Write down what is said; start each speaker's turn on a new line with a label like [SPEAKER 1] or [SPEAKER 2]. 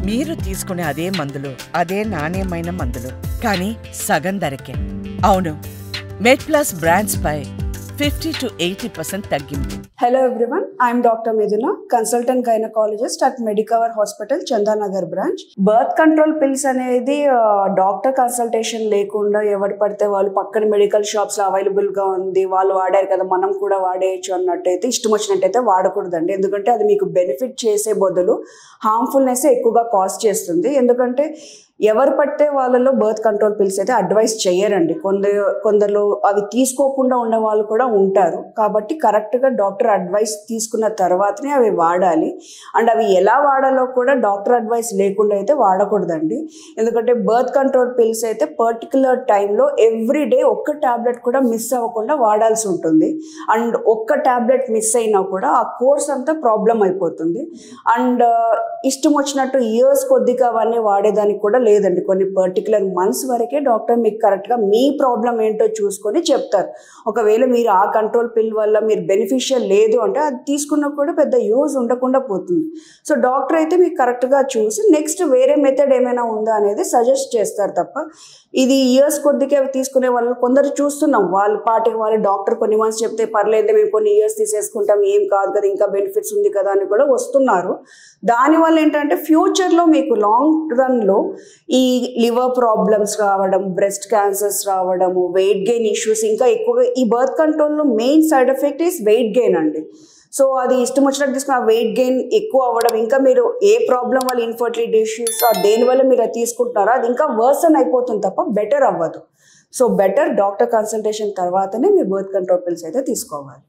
[SPEAKER 1] మీరు తీసుకునే అదే మందులు, అదే నాణ్యమైన మందులు, కానీ సగం ధరకే. అవును, మెడ్ప్లస్ బ్రాండ్స్ పై 50 to 80% తగ్గింపు.
[SPEAKER 2] Hello everyone, I am Dr. Miduna, consultant gynecologist at Medicover Hospital, Chandanagar branch. Birth control pills అనేది డాక్టర్ కన్సల్టేషన్ లేకుండా ఎవరు పడితే వాళ్ళు పక్కన మెడికల్ షాప్స్ లో అవైలబుల్ గా ఉంది, వాళ్ళు వాడారు కదా మనం కూడా వాడేయచ్చు అన్నట్టయితే ఇష్టం వచ్చినట్టయితే వాడకూడదండి. ఎందుకంటే అది మీకు బెనిఫిట్ చేసే బదులు హార్మ్ఫుల్నెస్ ఎక్కువగా కాజ్ చేస్తుంది. ఎందుకంటే ఎవరు పట్టే వాళ్ళలో బర్త్ కంట్రోల్ పిల్స్ అయితే అడ్వైస్ చేయరండి. కొందరు అవి తీసుకోకుండా ఉన్న వాళ్ళు కూడా ఉంటారు. కాబట్టి కరెక్ట్గా డాక్టర్ అడ్వైస్ తీసుకున్న తర్వాతనే అవి వాడాలి. అండ్ అవి ఎలా వాడాలో కూడా డాక్టర్ అడ్వైస్ లేకుండా అయితే వాడకూడదండి. ఎందుకంటే బర్త్ కంట్రోల్ పిల్స్ అయితే పర్టికులర్ టైంలో ఎవ్రీడే ఒక్క ట్యాబ్లెట్ కూడా మిస్ అవ్వకుండా వాడాల్సి ఉంటుంది. అండ్ ఒక్క ట్యాబ్లెట్ మిస్ అయినా కూడా ఆ కోర్స్ అంతా ప్రాబ్లం అయిపోతుంది. అండ్ ఇష్టం వచ్చినట్టు ఇయర్స్ కొద్దిగా అవన్నీ వాడేదానికి కూడా లేదండి. కొన్ని పర్టికులర్ మంత్స్ వరకే డాక్టర్ మీకు కరెక్ట్గా మీ ప్రాబ్లం ఏంటో చూసుకొని చెప్తారు. ఒకవేళ మీరు ఆ కంట్రోల్ పిల్ వల్ల మీరు బెనిఫిషియల్ లేదు అంటే అది తీసుకున్నా కూడా పెద్ద యూజ్ ఉండకుండా పోతుంది. సో డాక్టర్ అయితే మీకు కరెక్ట్గా చూసి నెక్స్ట్ వేరే మెథడ్ ఏమైనా ఉందా అనేది సజెస్ట్ చేస్తారు తప్ప ఇది ఇయర్స్ కొద్దిగా తీసుకునే వాళ్ళు కొందరు చూస్తున్నాం. వాళ్ళ పాటికి వాళ్ళు డాక్టర్ కొన్ని మంత్స్ చెప్తే పర్లేదు మేము కొన్ని ఇయర్స్ తీసేసుకుంటాం, ఏం కాదు కదా, ఇంకా బెనిఫిట్స్ ఉంది కదా అని కూడా వస్తున్నారు. దానివల్ల ఏంటంటే ఫ్యూచర్లో మీకు లాంగ్ రన్లో ఈ లివర్ ప్రాబ్లమ్స్ రావడం, బ్రెస్ట్ క్యాన్సర్స్ రావడము, వెయిట్ గెయిన్ ఇష్యూస్ ఇంకా ఎక్కువగా ఈ బర్త్ కంట్రోల్లో main side effect is weight gain అండి. సో అది ఇష్టం వచ్చినట్టు తీసుకున్న వెయిట్ గెయిన్ ఎక్కువ అవ్వడం, ఇంకా మీరు ఏ ప్రాబ్లం వల్ల ఇన్ఫర్టిలిటీ ఇష్యూస్ దేనివల్ల మీరు అది తీసుకుంటున్నారో అది ఇంకా వర్సన్ అయిపోతుంది తప్ప బెటర్ అవ్వదు. సో బెటర్ డాక్టర్ కన్సల్టేషన్ తర్వాతనే మీరు బర్త్ కంట్రోల్ పిల్స్ అయితే తీసుకోవాలి.